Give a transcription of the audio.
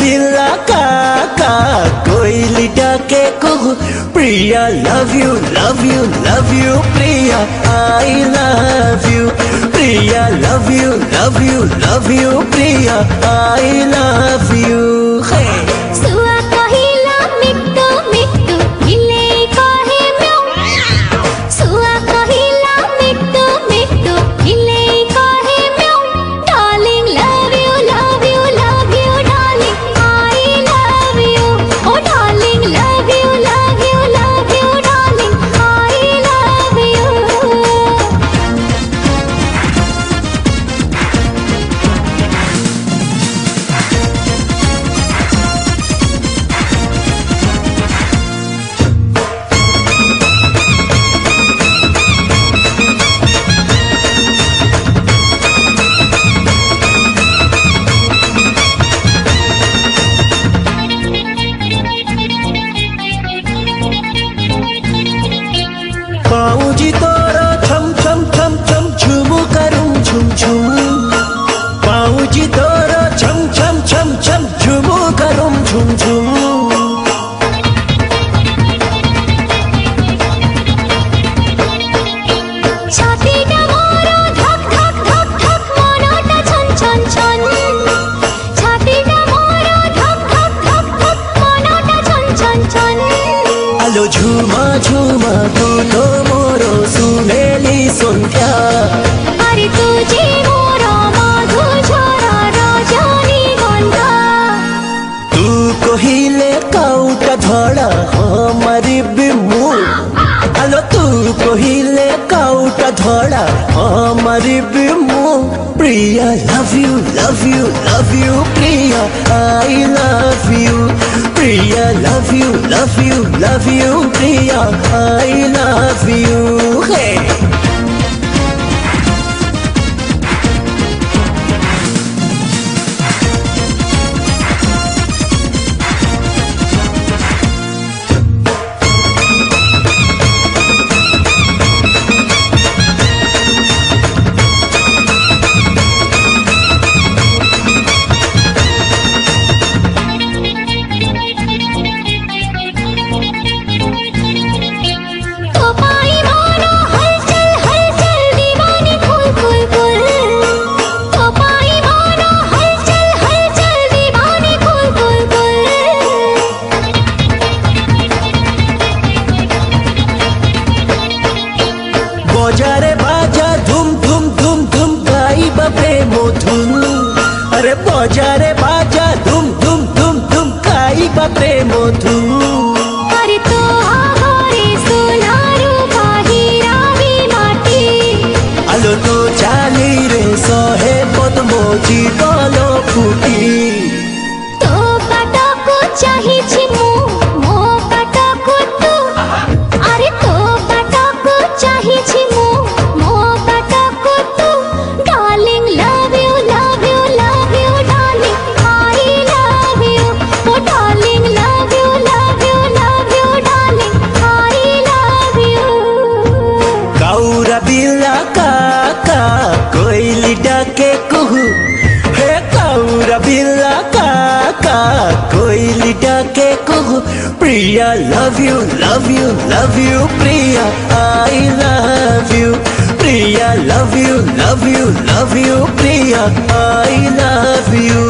बिल्ला काका कोयली डाके कुहू Priya love you love you love you Priya I love you Priya love you love you love you Priya I love you. पाऊजी तोरो छम छम छम छम झुमु करूं झुम झुम पाऊजी तोरो छम छम छम छम झुमु करूं झुम झुम। छातीटा मोरो धक धक धक धक मनटा छन छन छन छातीटा मोरो धक धक धक धक मनटा छन छन छन। आलो झुमा झुमा तू तो मोरो सुनेली संध्या अरे तुझे मोरो मधुझरा रजनी गंधा तू कहिले काउटा धड़ा हमारी बिमु आलो तू कहिले काउटा धड़ा हमारी बिमु Priya love you love you love you Priya I love you Priya love you love you love you Priya I love you. हे बजारे बाजा धूम धूम धूम धूम गाइबा प्रेम धुन अरे बजारे बाजा धूम धूम धूम धूम गाइबा प्रेम धुन। अरे तो आगरे सोनारू बाहिरावी माटी आलो तो चाली रे सहे पद्म जीवल फुटी तो काटको चाहिछि मु मो काटको तू अरे तो काटको चाहिछि मु मो काटको तू darling love you love you love you darling I love you ओ darling love you love you love you darling I love you. काउरा बिल्ला काका कोयली डाके कुहू हे काउरा बिल्ला काका कोयली डाके कुहू Priya love you love you love you Priya I love you Priya love you love you love you Priya I love you.